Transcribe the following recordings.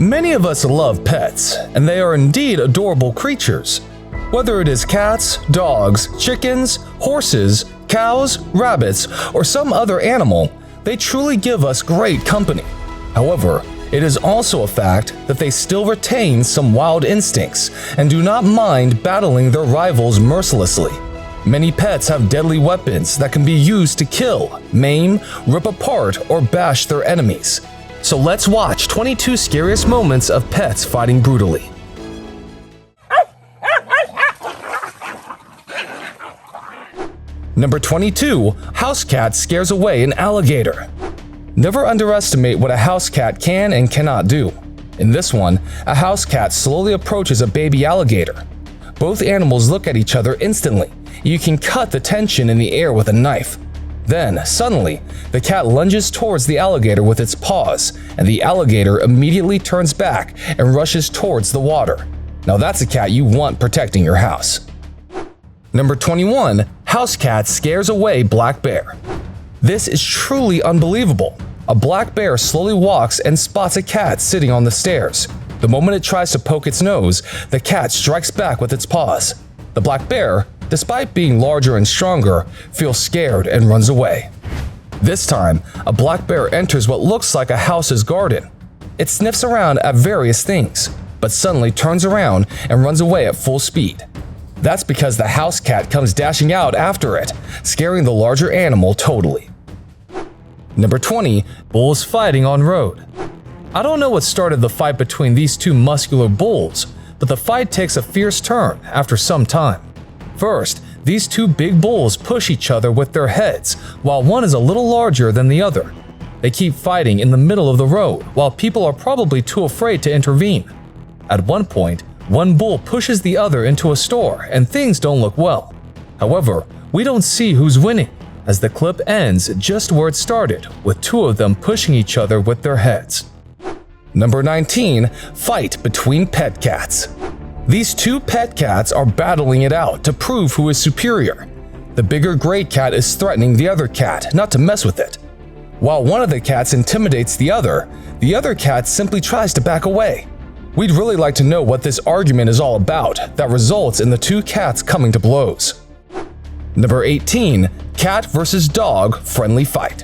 Many of us love pets, and they are indeed adorable creatures. Whether it is cats, dogs, chickens, horses, cows, rabbits, or some other animal, they truly give us great company. However, it is also a fact that they still retain some wild instincts and do not mind battling their rivals mercilessly. Many pets have deadly weapons that can be used to kill, maim, rip apart, or bash their enemies. So let's watch 22 scariest moments of pets fighting brutally. Number 22. House cat scares away an alligator. Never underestimate what a house cat can and cannot do. In this one, a house cat slowly approaches a baby alligator. Both animals look at each other instantly. You can cut the tension in the air with a knife. Then, suddenly, the cat lunges towards the alligator with its paws, and the alligator immediately turns back and rushes towards the water. Now that's a cat you want protecting your house. Number 21. House cat scares away black bear. This is truly unbelievable. A black bear slowly walks and spots a cat sitting on the stairs. The moment it tries to poke its nose, the cat strikes back with its paws. The black bear, despite being larger and stronger, feels scared and runs away. This time, a black bear enters what looks like a house's garden. It sniffs around at various things, but suddenly turns around and runs away at full speed. That's because the house cat comes dashing out after it, scaring the larger animal totally. Number 20. Bulls fighting on road. I don't know what started the fight between these two muscular bulls, but the fight takes a fierce turn after some time. First, these two big bulls push each other with their heads, while one is a little larger than the other. They keep fighting in the middle of the road, while people are probably too afraid to intervene. At one point, one bull pushes the other into a store, and things don't look well. However, we don't see who's winning, as the clip ends just where it started, with two of them pushing each other with their heads. Number 19. Fight between pet cats. These two pet cats are battling it out to prove who is superior. The bigger gray cat is threatening the other cat not to mess with it. While one of the cats intimidates the other cat simply tries to back away. We'd really like to know what this argument is all about that results in the two cats coming to blows. Number 18. Cat versus dog friendly fight.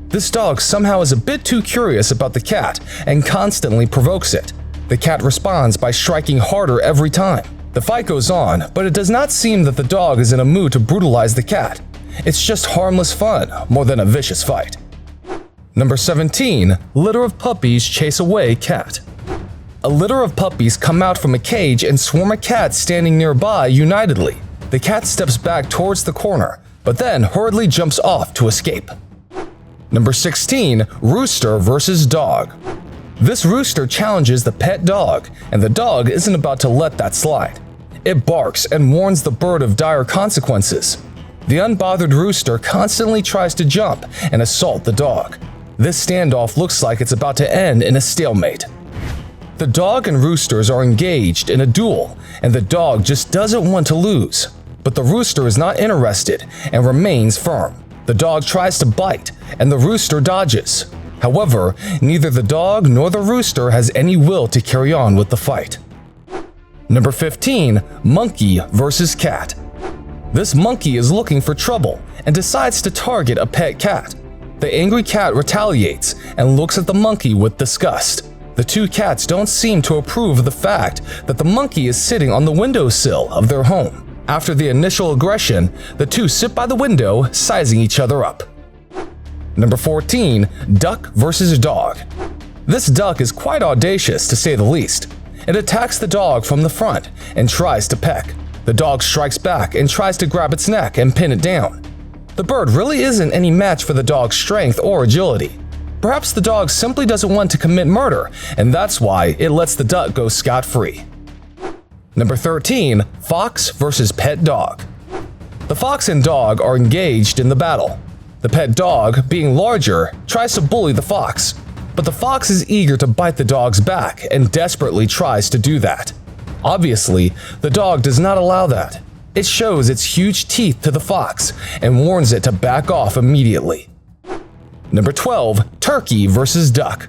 This dog somehow is a bit too curious about the cat and constantly provokes it. The cat responds by striking harder every time. The fight goes on, but it does not seem that the dog is in a mood to brutalize the cat. It's just harmless fun, more than a vicious fight. Number 17. Litter of puppies chase away cat. A litter of puppies come out from a cage and swarm a cat standing nearby unitedly. The cat steps back towards the corner, but then hurriedly jumps off to escape. Number 16. Rooster versus dog. This rooster challenges the pet dog, and the dog isn't about to let that slide. It barks and warns the bird of dire consequences. The unbothered rooster constantly tries to jump and assault the dog. This standoff looks like it's about to end in a stalemate. The dog and roosters are engaged in a duel, and the dog just doesn't want to lose. But the rooster is not interested and remains firm. The dog tries to bite, and the rooster dodges. However, neither the dog nor the rooster has any will to carry on with the fight. Number 15. Monkey versus cat. This monkey is looking for trouble and decides to target a pet cat. The angry cat retaliates and looks at the monkey with disgust. The two cats don't seem to approve of the fact that the monkey is sitting on the windowsill of their home. After the initial aggression, the two sit by the window, sizing each other up. Number 14. Duck versus dog. This duck is quite audacious, to say the least. It attacks the dog from the front and tries to peck. The dog strikes back and tries to grab its neck and pin it down. The bird really isn't any match for the dog's strength or agility. Perhaps the dog simply doesn't want to commit murder, and that's why it lets the duck go scot-free. Number 13. Fox versus pet dog. The fox and dog are engaged in the battle. The pet dog, being larger, tries to bully the fox, but the fox is eager to bite the dog's back and desperately tries to do that. Obviously, the dog does not allow that. It shows its huge teeth to the fox and warns it to back off immediately. Number 12. Turkey versus duck.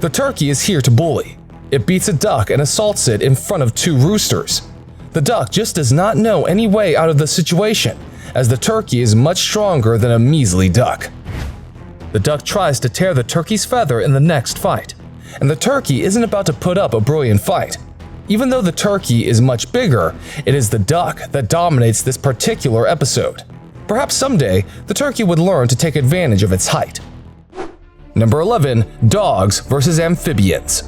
The turkey is here to bully. It beats a duck and assaults it in front of two roosters. The duck just does not know any way out of the situation, as the turkey is much stronger than a measly duck. The duck tries to tear the turkey's feather in the next fight, and the turkey isn't about to put up a brilliant fight. Even though the turkey is much bigger, it is the duck that dominates this particular episode. Perhaps someday, the turkey would learn to take advantage of its height. Number 11. Dogs versus amphibians.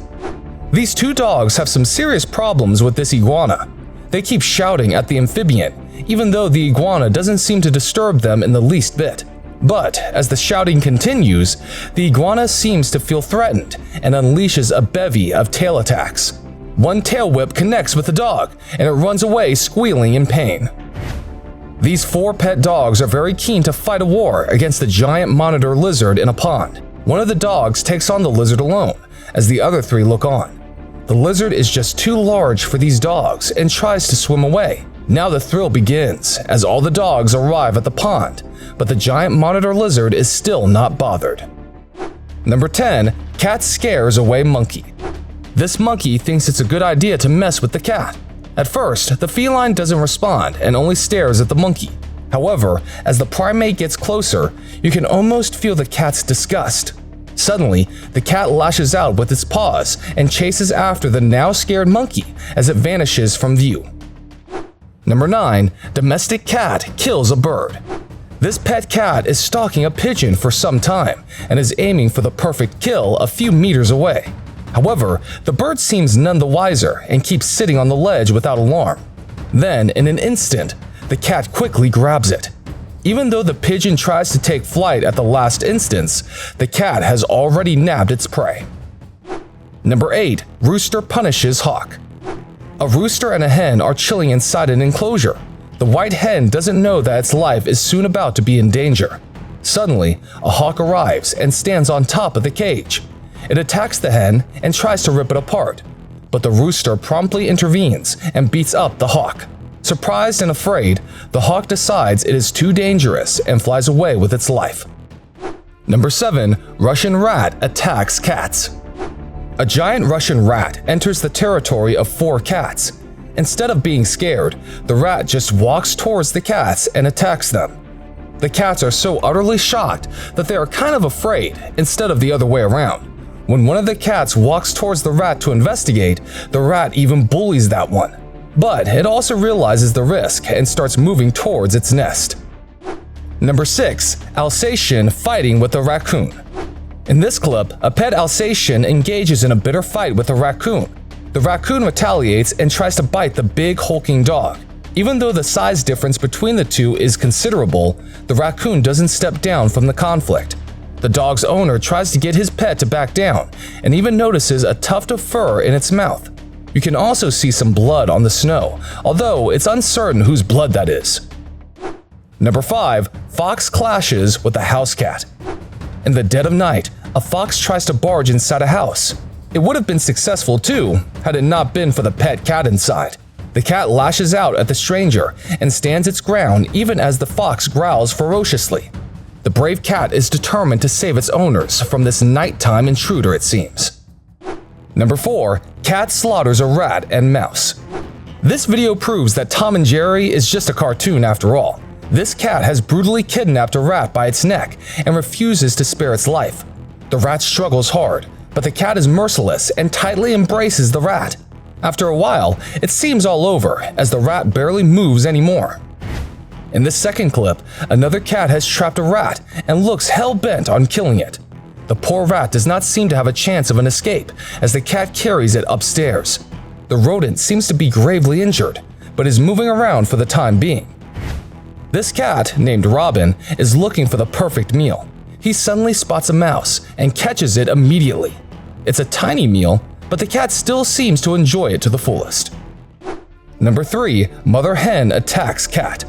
These two dogs have some serious problems with this iguana. They keep shouting at the amphibian, even though the iguana doesn't seem to disturb them in the least bit. But as the shouting continues, the iguana seems to feel threatened and unleashes a bevy of tail attacks. One tail whip connects with the dog, and it runs away squealing in pain. These four pet dogs are very keen to fight a war against the giant monitor lizard in a pond. One of the dogs takes on the lizard alone, as the other three look on. The lizard is just too large for these dogs and tries to swim away. Now the thrill begins, as all the dogs arrive at the pond, but the giant monitor lizard is still not bothered. Number 10. Cat scares away monkey. This monkey thinks it's a good idea to mess with the cat. At first, the feline doesn't respond and only stares at the monkey. However, as the primate gets closer, you can almost feel the cat's disgust. Suddenly, the cat lashes out with its paws and chases after the now scared monkey as it vanishes from view. Number 9. Domestic cat kills a bird. This pet cat is stalking a pigeon for some time and is aiming for the perfect kill a few meters away. However, the bird seems none the wiser and keeps sitting on the ledge without alarm. Then, in an instant, the cat quickly grabs it. Even though the pigeon tries to take flight at the last instance, the cat has already nabbed its prey. Number 8. Rooster punishes hawk. A rooster and a hen are chilling inside an enclosure. The white hen doesn't know that its life is soon about to be in danger. Suddenly, a hawk arrives and stands on top of the cage. It attacks the hen and tries to rip it apart, but the rooster promptly intervenes and beats up the hawk. Surprised and afraid, the hawk decides it is too dangerous and flies away with its life. Number 7. Russian rat attacks cats. A giant Russian rat enters the territory of 4 cats. Instead of being scared, the rat just walks towards the cats and attacks them. The cats are so utterly shocked that they are kind of afraid instead of the other way around. When one of the cats walks towards the rat to investigate, the rat even bullies that one. But it also realizes the risk and starts moving towards its nest. Number 6. Alsatian fighting with a raccoon. In this clip, a pet Alsatian engages in a bitter fight with a raccoon. The raccoon retaliates and tries to bite the big hulking dog. Even though the size difference between the two is considerable, the raccoon doesn't step down from the conflict. The dog's owner tries to get his pet to back down and even notices a tuft of fur in its mouth. You can also see some blood on the snow, although it's uncertain whose blood that is. Number 5. Fox clashes with a house cat. In the dead of night, a fox tries to barge inside a house. It would have been successful too, had it not been for the pet cat inside. The cat lashes out at the stranger and stands its ground even as the fox growls ferociously. The brave cat is determined to save its owners from this nighttime intruder, it seems. Number 4. Cat slaughters a rat and mouse. This video proves that Tom and Jerry is just a cartoon after all. This cat has brutally kidnapped a rat by its neck and refuses to spare its life. The rat struggles hard, but the cat is merciless and tightly embraces the rat. After a while, it seems all over as the rat barely moves anymore. In this second clip, another cat has trapped a rat and looks hell-bent on killing it. The poor rat does not seem to have a chance of an escape as the cat carries it upstairs. The rodent seems to be gravely injured, but is moving around for the time being. This cat, named Robin, is looking for the perfect meal. He suddenly spots a mouse and catches it immediately. It's a tiny meal, but the cat still seems to enjoy it to the fullest. Number 3. Mother hen attacks cat.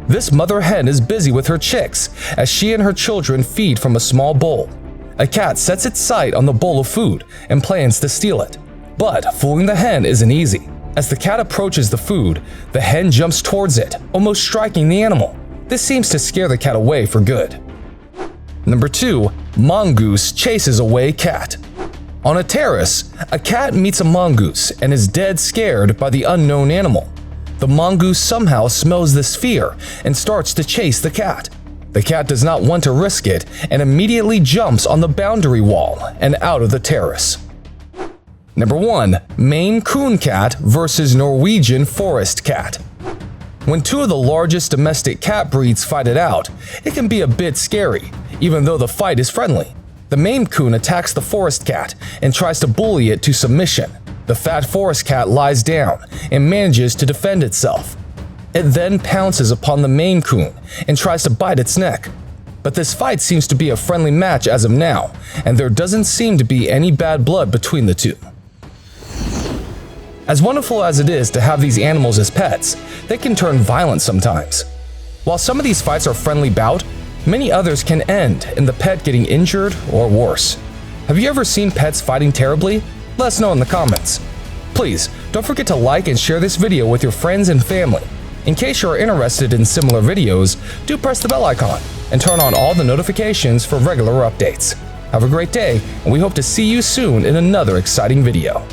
This mother hen is busy with her chicks as she and her children feed from a small bowl. A cat sets its sight on the bowl of food and plans to steal it. But fooling the hen isn't easy. As the cat approaches the food, the hen jumps towards it, almost striking the animal. This seems to scare the cat away for good. Number 2. Mongoose chases away cat. On a terrace, a cat meets a mongoose and is dead scared by the unknown animal. The mongoose somehow smells this fear and starts to chase the cat. The cat does not want to risk it and immediately jumps on the boundary wall and out of the terrace. Number 1. Maine Coon cat versus Norwegian forest cat. When two of the largest domestic cat breeds fight it out, it can be a bit scary, even though the fight is friendly. The Maine Coon attacks the forest cat and tries to bully it to submission. The fat forest cat lies down and manages to defend itself. It then pounces upon the Maine Coon and tries to bite its neck. But this fight seems to be a friendly match as of now, and there doesn't seem to be any bad blood between the two. As wonderful as it is to have these animals as pets, they can turn violent sometimes. While some of these fights are friendly bout, many others can end in the pet getting injured or worse. Have you ever seen pets fighting terribly? Let us know in the comments. Please, don't forget to like and share this video with your friends and family. In case you are interested in similar videos, do press the bell icon and turn on all the notifications for regular updates. Have a great day, and we hope to see you soon in another exciting video.